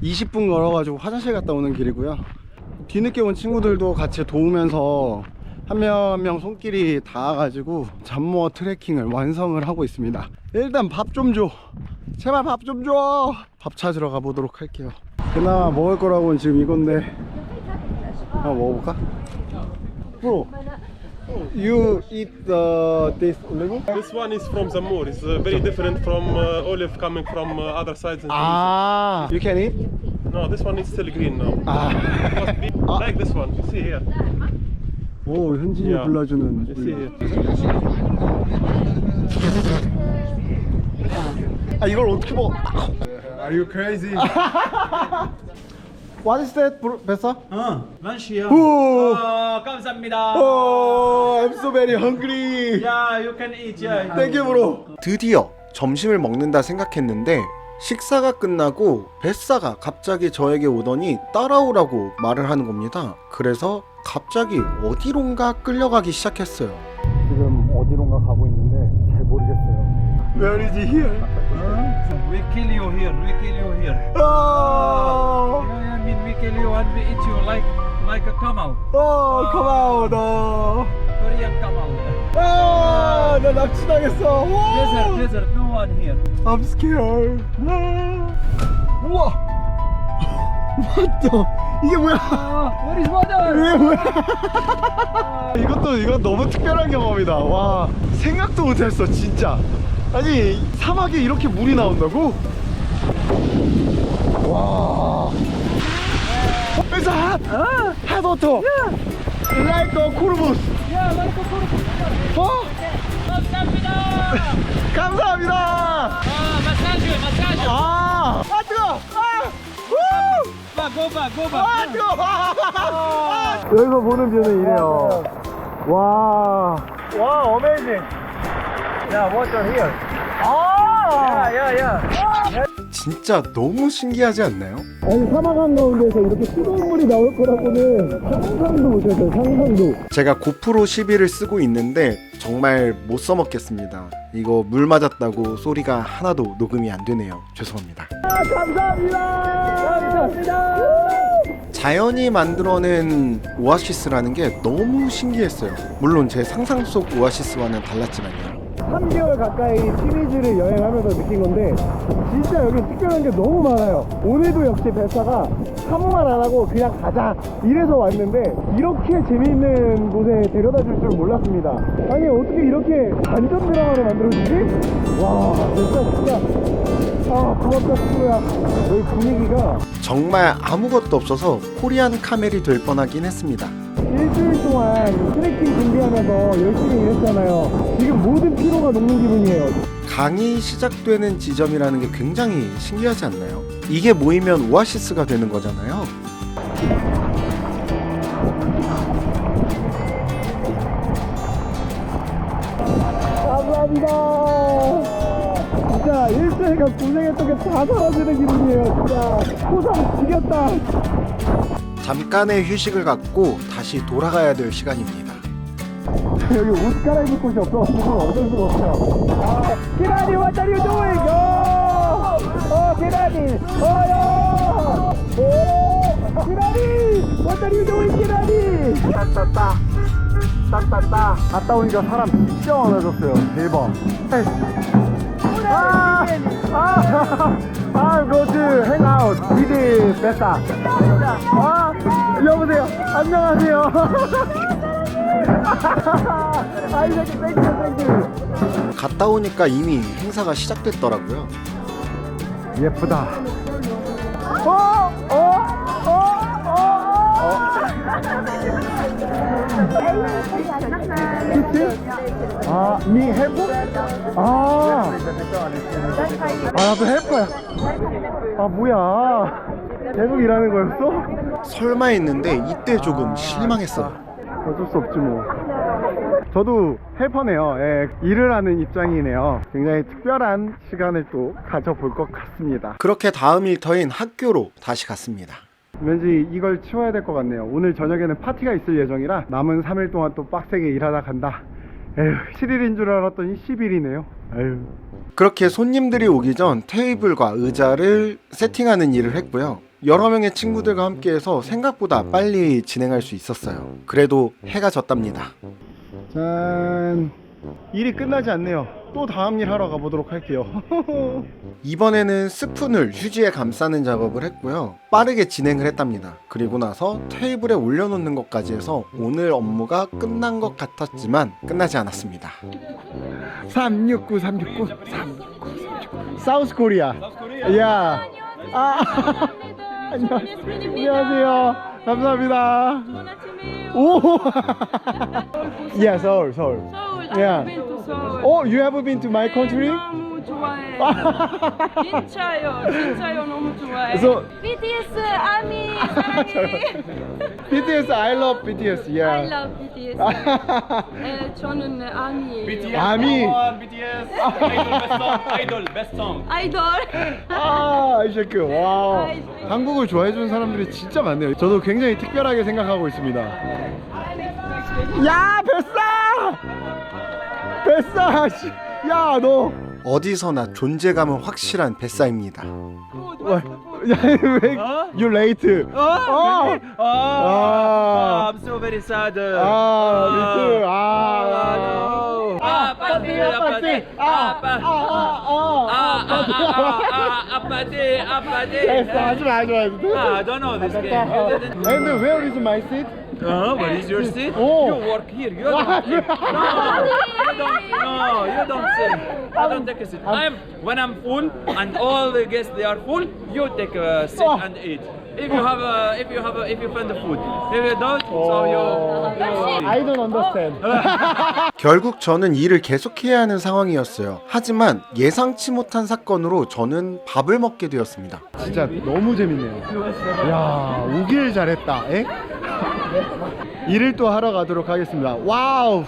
20분 걸어가지고 화장실 갔다 오는 길이고요. 뒤늦게 온 친구들도 같이 도우면서 한 명 한 명 손길이 닿아가지고 잠모어 트레킹을 완성을 하고 있습니다. 일단 밥 좀 줘. 제발 밥 좀 줘. 밥 찾으러 가보도록 할게요. 그나마 먹을 거라고는 지금 이건데 한번 먹어볼까? Bro, you eat this already? This one is from Zammur. It's very different from olive coming from other sides. In Ah, you can eat? Tunisia. No, this one is still green now. 아, Must be like this one. You see here. 오 현진이 Yeah. 불러주는. You see here. 아 이걸 어떻게 먹어? Are you crazy? What is that, bro? 뱃사? Lunch here. 오, 감사합니다. 오, I'm so very hungry. Yeah, you can eat. Yeah. Thank you, bro. 드디어 점심을 먹는다 생각했는데 식사가 끝나고 뱃사가 갑자기 저에게 오더니 따라오라고 말을 하는 겁니다. 그래서 갑자기 어디론가 끌려가기 시작했어요. 지금 어디론가 가고 있는데 잘 모르겠어요. Where is he here? We kill you here. We kill you here. Oh, I mean, we kill you and we eat you like a camel. oh, come out. Oh, Korean camel. 아, 나 납치당했어. 와, Desert. No one here. I'm scared. 우와. 맞다. 이게 뭐야? Where is water? 왜 뭐야? 이건 너무 특별한 경험이다. 와, 생각도 못했어 진짜. 아니 사막에 이렇게 물이 나온다고? 와. 그래서 핫워터. Like a 쿠르부스. 어? 감사합니다. 아, 뜨거. Go back. 아, 뜨거. 여기서 보는 뷰는 이래요. 와, 어메이징. 야, water here. 야. 진짜 너무 신기하지 않나요? 아니 사막 한가운데서 이렇게 뜨거운 물이 나올 거라고는 상상도 못했어요. 상상도. 제가 고프로 11을 쓰고 있는데 정말 못 써먹겠습니다. 이거 물 맞았다고 소리가 하나도 녹음이 안 되네요. 죄송합니다. 감사합니다. 자연이 만들어낸 오아시스라는 게 너무 신기했어요. 물론 제 상상 속 오아시스와는 달랐지만요. 3개월 가까이 시리즈를 여행하면서 느낀 건데 진짜 여기 특별한 게 너무 많아요. 오늘도 역시 뱃사가 아무 말 안 하고 그냥 가자 이래서 왔는데 이렇게 재미있는 곳에 데려다 줄 줄은 몰랐습니다. 아니 어떻게 이렇게 반전 드라마를 만들어주지? 와 진짜 고맙다 친구야. 여기 분위기가 정말 아무것도 없어서 코리안 카멜이 될 뻔하긴 했습니다. 일주일 동안 트레킹 준비하면서 열심히 일했잖아요. 지금 모든 피로가 녹는 기분이에요. 강이 시작되는 지점이라는 게 굉장히 신기하지 않나요? 이게 모이면 오아시스가 되는 거잖아요. 감사합니다. 진짜 일주일간 고생했던 게 다 사라지는 기분이에요. 진짜 포상 지겼다. 잠깐의 휴식을 갖고 다시 돌아가야 될 시간입니다. 여기 옷 갈아입을 곳이 없어가지고 어쩔 수가 없어요. 기라니 what are you doing? 기라니 기라니 what are you doing? 기라니 따따따 갔다 오니까 사람 진짜 많아졌어요. 대박. 고즈 행아웃 위드 뱃사. 여보세요. 안녕하세요. 땡큐. 갔다 오니까 이미 행사가 시작됐더라고요. 예쁘다. 그치? 미 헬프? 나도 헬퍼야. 뭐야. 계속 일하는 거였어? 설마 했는데 이때 조금 실망했어요. 어쩔 수 없지 뭐. 저도 헬퍼네요. 예, 일을 하는 입장이네요. 굉장히 특별한 시간을 또 가져볼 것 같습니다. 그렇게 다음 일터인 학교로 다시 갔습니다. 왠지 이걸 치워야 될 것 같네요. 오늘 저녁에는 파티가 있을 예정이라 남은 3일 동안 또 빡세게 일하다 간다 에휴, 7일인 줄 알았더니 10일이네요. 에휴. 그렇게 손님들이 오기 전 테이블과 의자를 세팅하는 일을 했고요. 여러 명의 친구들과 함께해서 생각보다 빨리 진행할 수 있었어요. 그래도 해가 졌답니다. 짠. 일이 끝나지 않네요. 또 다음 일 하러 가보도록 할게요. 이번에는 스푼을 휴지에 감싸는 작업을 했고요. 빠르게 진행을 했답니다. 그리고 나서 테이블에 올려놓는 것까지 해서 오늘 업무가 끝난 것 같았지만 끝나지 않았습니다. 369 사우스 코리아. 야. 아. 안녕하세요. 감사합니다. 오. Yeah, 서울. Seoul, Yeah. I've been to Seoul. Oh, you have been to my country? 너무 좋아해. 진짜요, 너무 좋아해. So BTS 아미 사랑해. BTS, I love BTS. Yeah. I love BTS. 저는 아미예요. 아미. 아이돌. 아, 이제크. 와. 아이돌. 한국을 좋아해 주는 사람들이 진짜 많네요. 저도 굉장히 특별하게 생각하고 있습니다. 야, 뱃사. 씨. 야, 너. 어디서나 존재감은 확실한 뱃사입니다. 야, 왜? You late. 아. I'm so very sad. Me too. 아빠지. 됐어, 하지 마. I don't know this game. You didn't. And where is my seat? What is your seat? Oh. You work here. You don't. You don't sit. I don't take a seat. When I'm full and all the guests they are full, you take a seat and eat. If you find the food. If you don't, so you. I don't understand. 결국 저는 일을 계속해야 하는 상황이었어요. 하지만 예상치 못한 사건으로 저는 밥을 먹게 되었습니다. 진짜 너무 재밌네요. 야, 오길 잘했다. 에? 일을 또 하러 가도록 하겠습니다. 와우.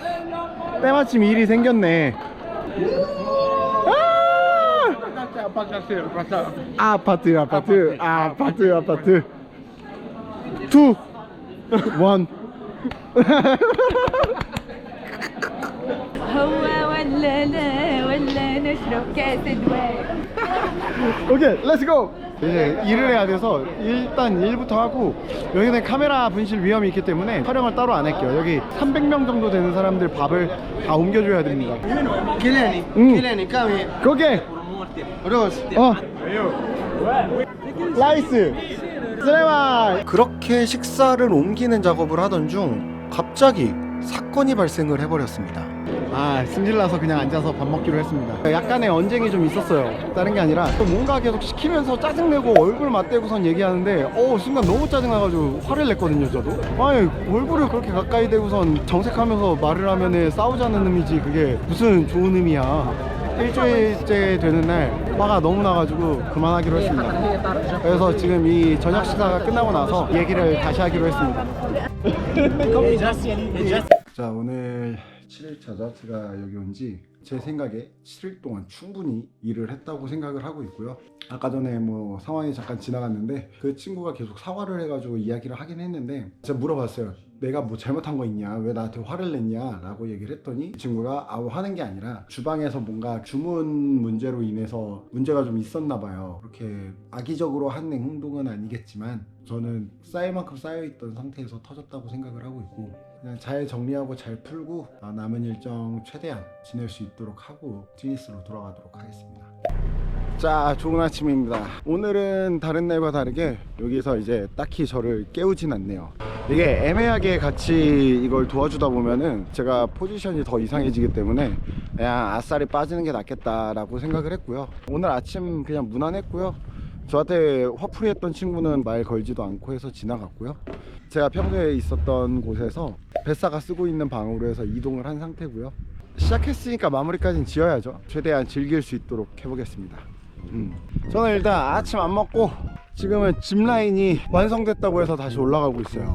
때마침 일이 생겼네. 아파트. 2, 1. هو ولا لا ولا نشرب كاس دواء. 오케이, 렛츠고! 이제 일을 해야 돼서 일단 일부터 하고, 여기는 카메라 분실 위험이 있기 때문에 촬영을 따로 안 할게요. 여기 300명 정도 되는 사람들 밥을 다 옮겨줘야 됩니다. Kileni, come here. 거기! Rose. 라이스! 스레마! 그렇게 식사를 옮기는 작업을 하던 중 갑자기 사건이 발생을 해버렸습니다. 승질나서 그냥 앉아서 밥 먹기로 했습니다. 약간의 언쟁이 좀 있었어요. 다른 게 아니라 뭔가 계속 시키면서 짜증내고 얼굴 맞대고선 얘기하는데 순간 너무 짜증나가지고 화를 냈거든요. 저도 아니, 얼굴을 그렇게 가까이 대고선 정색하면서 말을 하면은 싸우자는 의미지 그게 무슨 좋은 의미야. 일주일째 되는 날 화가 너무 나가지고 그만하기로 했습니다. 그래서 지금 이 저녁 식사가 끝나고 나서 얘기를 다시 하기로 했습니다. 자, 오늘 7일차죠. 제가 여기 온 지 제 생각에 7일 동안 충분히 일을 했다고 생각을 하고 있고요. 아까 전에 뭐 상황이 잠깐 지나갔는데 그 친구가 계속 사과를 해가지고 이야기를 하긴 했는데 제가 물어봤어요. 내가 뭐 잘못한 거 있냐? 왜 나한테 화를 냈냐? 라고 얘기를 했더니 이 친구가 화낸 게 아니라 주방에서 뭔가 주문 문제로 인해서 문제가 좀 있었나 봐요. 그렇게 악의적으로 한 행동은 아니겠지만 저는 쌓일 만큼 쌓여있던 상태에서 터졌다고 생각을 하고 있고 그냥 잘 정리하고 잘 풀고 남은 일정 최대한 지낼 수 있도록 하고 티니스로 돌아가도록 하겠습니다. 자, 좋은 아침입니다. 오늘은 다른 날과 다르게 여기서 이제 딱히 저를 깨우진 않네요. 이게 애매하게 같이 이걸 도와주다 보면은 제가 포지션이 더 이상해지기 때문에 그냥 아싸리 빠지는 게 낫겠다라고 생각을 했고요. 오늘 아침 그냥 무난했고요. 저한테 화풀이했던 친구는 말 걸지도 않고 해서 지나갔고요. 제가 평소에 있었던 곳에서 뱃사가 쓰고 있는 방으로 해서 이동을 한 상태고요. 시작했으니까 마무리까지는 지어야죠. 최대한 즐길 수 있도록 해보겠습니다. 저는 일단 아침 안 먹고 지금은 짚라인이 완성됐다고 해서 다시 올라가고 있어요.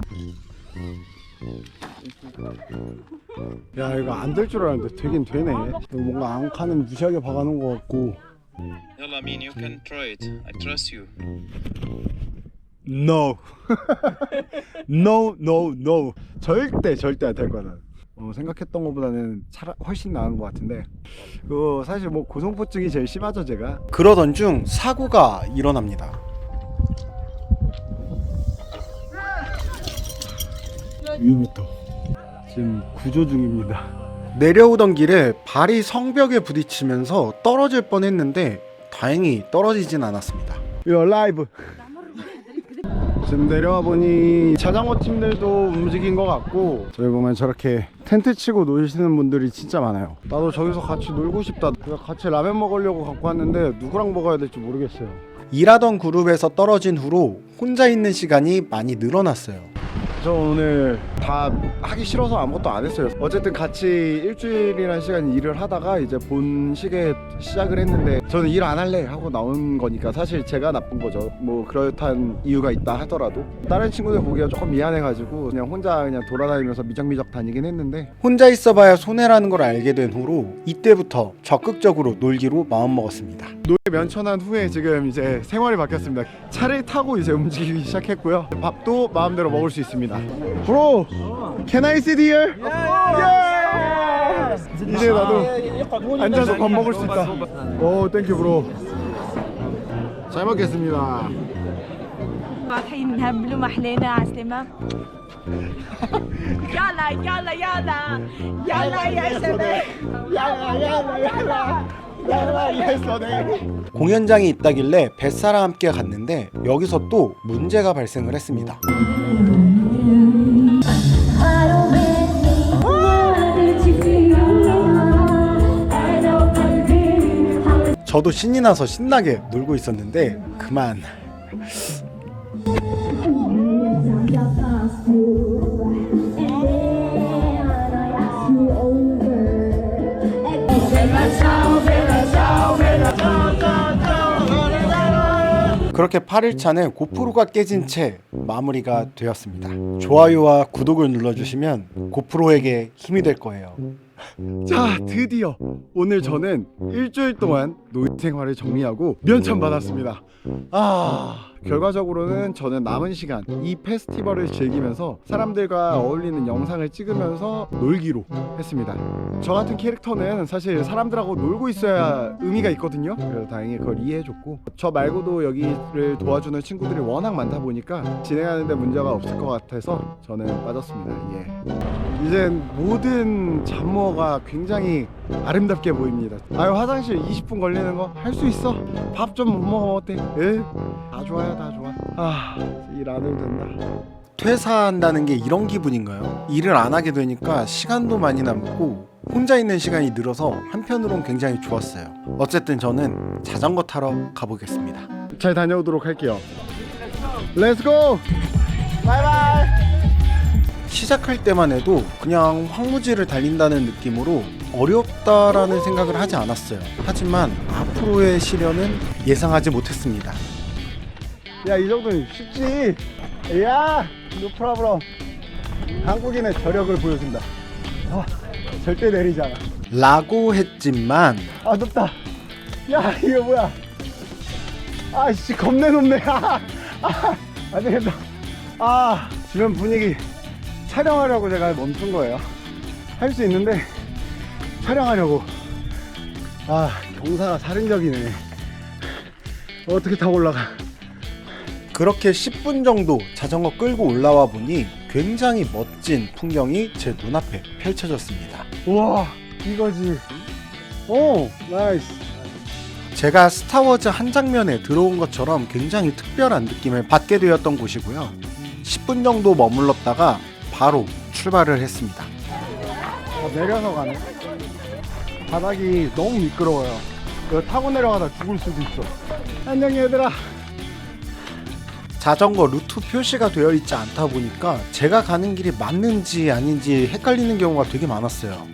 야, 이거 안 될 줄 알았는데 되긴 되네. 뭔가 앙카는 무시하게 박아놓은 것 같고. Yalla, I mean, you can try it. I trust you. No. No. 절대 안 될 거야. 생각했던 것보다는 훨씬 나은 것 같은데 사실 뭐 고소공포증이 제일 심하죠 제가. 그러던 중 사고가 일어납니다. 위험했다. 지금 구조 중입니다. 내려오던 길에 발이 성벽에 부딪히면서 떨어질 뻔했는데 다행히 떨어지진 않았습니다. You're alive. 지금 내려와 보니 자전거 팀들도 움직인 것 같고 저기 보면 저렇게 텐트 치고 노시는 분들이 진짜 많아요. 나도 저기서 같이 놀고 싶다. 그래서 같이 라면 먹으려고 갖고 왔는데 누구랑 먹어야 될지 모르겠어요. 일하던 그룹에서 떨어진 후로 혼자 있는 시간이 많이 늘어났어요. 저 오늘 다 하기 싫어서 아무것도 안 했어요. 어쨌든 같이 일주일이라는 시간 일을 하다가 이제 본식에 시작을 했는데 저는 일 안 할래 하고 나온 거니까 사실 제가 나쁜 거죠. 뭐 그렇단 이유가 있다 하더라도 다른 친구들 보기가 조금 미안해가지고 그냥 혼자 그냥 돌아다니면서 미적미적 다니긴 했는데 혼자 있어봐야 손해라는 걸 알게 된 후로 이때부터 적극적으로 놀기로 마음먹었습니다. 노예 면천한 후에 지금 이제 생활이 바뀌었습니다. 차를 타고 이제 움직이기 시작했고요. 밥도 마음대로 먹을 수 있습니다. Bro, can I sit here? Yes! 이제 나도 앉아서 밥 먹을 수 있다. 오, 땡큐 브로. 잘 먹겠습니다. رايحين نهبلوا محلينا عسلامة. يلا يلا يلا يلا يا شباب. 공연장이 있다길래 뱃사랑 함께 갔는데 여기서 또 문제가 발생을 했습니다. 저도 신이 나서 신나게 놀고 있었는데 그만. 그렇게 8일차는 고프로가 깨진 채 마무리가 되었습니다. 좋아요와 구독을 눌러주시면 고프로에게 힘이 될 거예요. 자, 드디어 오늘 저는 일주일 동안 노예 생활을 정리하고 면천 받았습니다. 결과적으로는 저는 남은 시간 이 페스티벌을 즐기면서 사람들과 어울리는 영상을 찍으면서 놀기로 했습니다. 저 같은 캐릭터는 사실 사람들하고 놀고 있어야 의미가 있거든요. 그래서 다행히 그걸 이해해줬고 저 말고도 여기를 도와주는 친구들이 워낙 많다 보니까 진행하는데 문제가 없을 것 같아서 저는 빠졌습니다. 이젠 모든 잡모가 굉장히 아름답게 보입니다. 화장실 20분 걸리는 거 할 수 있어. 밥 좀 못 먹으면 어때? 다 좋아요, 다 좋아. 일 안 해도 된다. 퇴사한다는 게 이런 기분인가요? 일을 안 하게 되니까 시간도 많이 남고 혼자 있는 시간이 늘어서 한편으론 굉장히 좋았어요. 어쨌든 저는 자전거 타러 가보겠습니다. 잘 다녀오도록 할게요. 렛츠고! 바이바이! 시작할 때만 해도 그냥 황무지를 달린다는 느낌으로 어렵다라는 생각을 하지 않았어요. 하지만 앞으로의 시련은 예상하지 못했습니다. 야, 이 정도는 쉽지. 야, no problem. 한국인의 저력을 보여준다. 절대 내리지 않아. 라고 했지만 높다. 야, 이거 뭐야? 씨, 겁내 높네. 안 되겠다. 주변 분위기 촬영하려고 제가 멈춘 거예요. 할 수 있는데 촬영하려고. 경사가 살인적이네. 어떻게 타고 올라가? 그렇게 10분 정도 자전거 끌고 올라와 보니 굉장히 멋진 풍경이 제 눈앞에 펼쳐졌습니다. 우와, 이거지. 오, 나이스. 제가 스타워즈 한 장면에 들어온 것처럼 굉장히 특별한 느낌을 받게 되었던 곳이고요. 10분 정도 머물렀다가 바로 출발을 했습니다. 내려서 가네. 바닥이 너무 미끄러워요. 이거 타고 내려가다 죽을 수도 있어. 안녕 얘들아. 자전거 루트 표시가 되어 있지 않다 보니까 제가 가는 길이 맞는지 아닌지 헷갈리는 경우가 되게 많았어요.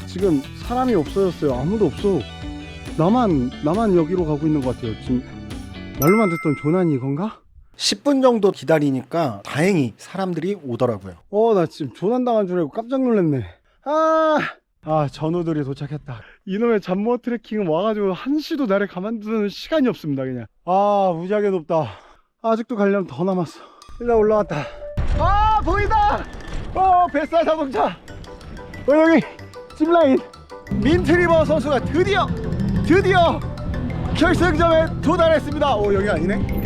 지금 사람이 없어졌어요. 아무도 없어. 나만 여기로 가고 있는 것 같아요. 지금 말로만 듣던 조난이 이건가? 10분 정도 기다리니까 다행히 사람들이 오더라고요. 나 지금 조난당한 줄 알고 깜짝 놀랐네. 전우들이 도착했다. 이놈의 잠모 트레킹은 와가지고 한시도 나를 가만두는 시간이 없습니다. 그냥 무지하게 높다. 아직도 가려면 더 남았어. 일단 올라왔다. 보인다. 뱃살 자동차. 여기 짚라인 민트리버 선수가 드디어 결승점에 도달했습니다. 오 여기 아니네.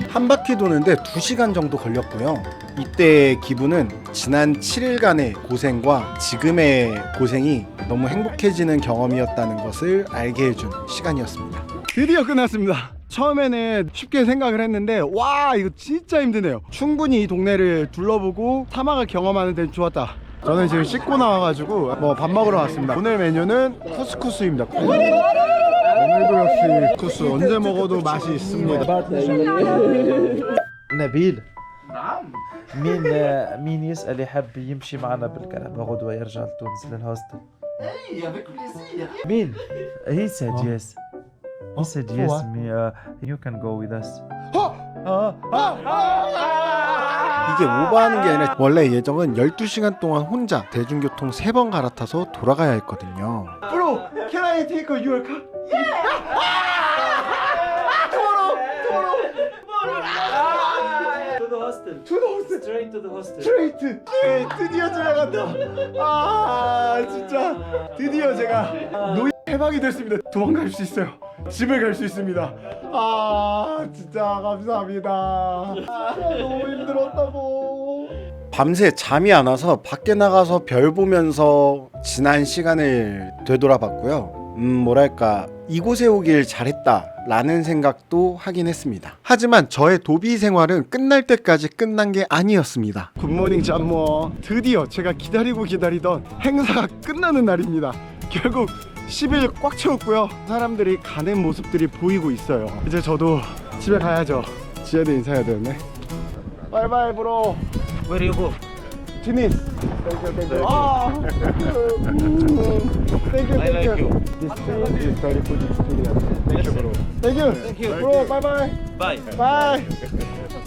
한 바퀴 도는데 2시간 정도 걸렸고요. 이때의 기분은 지난 7일간의 고생과 지금의 고생이 너무 행복해지는 경험이었다는 것을 알게 해준 시간이었습니다. 드디어 끝났습니다. 처음에는 쉽게 생각을 했는데 와 이거 진짜 힘드네요. 충분히 이 동네를 둘러보고 사막을 경험하는 데는 좋았다. 저는 지금 씻고 나와가지고 뭐 밥 먹으러 왔습니다. 오늘 메뉴는 쿠스쿠스입니다. 오늘도 역시 쿠스 언제 먹어도 맛이 있습니다. نبيل نعم مين يسأل يحب يمشي معنا بالكنبة غدوة يرجع لتونس للهوستل مين he said yes he said yes me you can go with us 이게 오버하는 게 아니라 원래 예정은 12시간 동안 혼자 대중교통 3번 갈아타서 돌아가야 했거든요. Bro, can I take your car? to the hostel To the hostel. straight to the hostel 스트레이트. 네, 드디어 집에 간다. 진짜 드디어 제가 노예 해방이 됐습니다. 도망갈 수 있어요. 집에 갈 수 있습니다. 진짜 감사합니다. 너무 힘들었다고. 밤새 잠이 안 와서 밖에 나가서 별 보면서 지난 시간을 되돌아봤고요. 뭐랄까 이곳에 오길 잘했다 라는 생각도 하긴 했습니다. 하지만 저의 도비 생활은 끝날 때까지 끝난 게 아니었습니다. 굿모닝 잠모. 드디어 제가 기다리던 행사가 끝나는 날입니다. 결국 10일 꽉 채웠고요. 사람들이 가는 모습들이 보이고 있어요. 이제 저도 집에 가야죠. 지혜도 인사해야 되는데. 바이바이 브로. where you go Tunis. Thank you. Thank you. This trip is very good experience. Thank you, bro. Thank you, bro. Bye bye. bye Bye.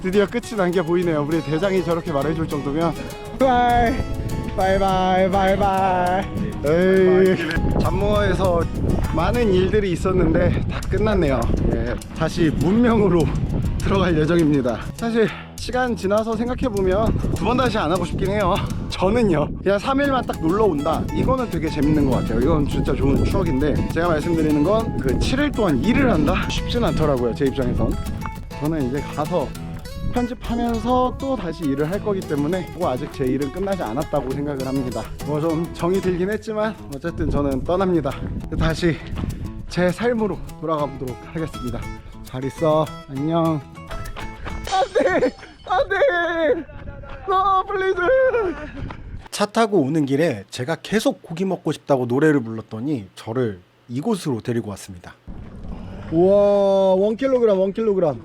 드디어 끝이 난 게 보이네요. 우리 대장이 저렇게 말해줄 정도면. Bye. Bye bye. Bye bye. 에이. 잠모에서 많은 일들이 있었는데 다 끝났네요. 예, 다시 문명으로 들어갈 예정입니다. 사실 시간 지나서 생각해보면 2번 다시 안 하고 싶긴 해요. 저는요 그냥 3일만 딱 놀러 온다, 이거는 되게 재밌는 것 같아요. 이건 진짜 좋은 추억인데 제가 말씀드리는 건 그 7일 동안 일을 한다? 쉽진 않더라고요, 제 입장에선. 저는 이제 가서 편집하면서 또 다시 일을 할 거기 때문에 아직 제 일은 끝나지 않았다고 생각을 합니다. 뭐 좀 정이 들긴 했지만 어쨌든 저는 떠납니다. 다시 제 삶으로 돌아가 보도록 하겠습니다. 잘 있어. 안녕. 안돼 no please. 차 타고 오는 길에 제가 계속 고기 먹고 싶다고 노래를 불렀더니 저를 이곳으로 데리고 왔습니다. 우와 1kg.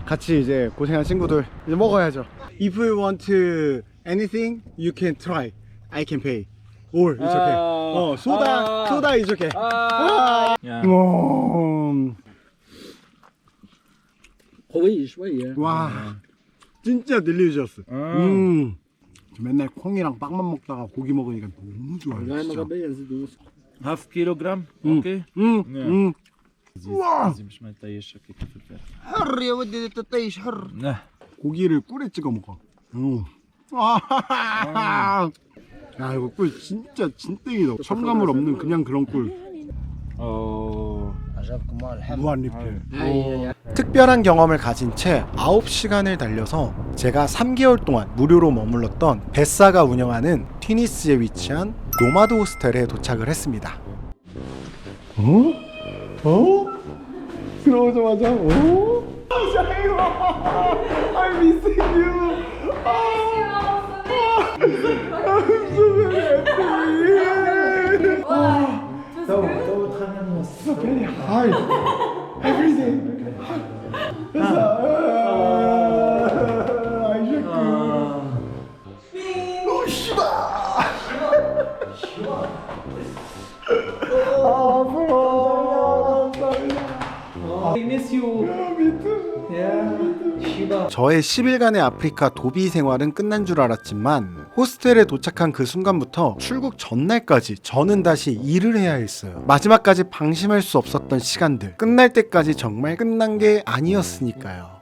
같이 이제 고생한 친구들 이제 먹어야죠. If you want anything, you can try. I can pay. Or it's okay. 소다 is okay. 와, 진짜 delicious. 맨날 콩이랑 빵만 먹다가 고기 먹으니까 너무 좋아요. 진짜. half kilogram okay 우와. مش ما يطيش كيف الفرق حر يا ودي تطيش حر. 고기를 꿀에 찍어 먹어. 야 이거 꿀 진짜 진땡이다. 첨가물 없는 그냥 그런 꿀. 무한 리필. 특별한 경험을 가진 채 9시간을 달려서 제가 3개월 동안 무료로 머물렀던 베사가 운영하는 튀니스에 위치한 노마드 호스텔에 도착을 했습니다. 들어오자마자 I miss you. So very hard every day. 저의 10일간의 아프리카 도비 생활은 끝난 줄 알았지만 호스텔에 도착한 그 순간부터 출국 전날까지 저는 다시 일을 해야 했어요. 마지막까지 방심할 수 없었던 시간들, 끝날 때까지 정말 끝난 게 아니었으니까요.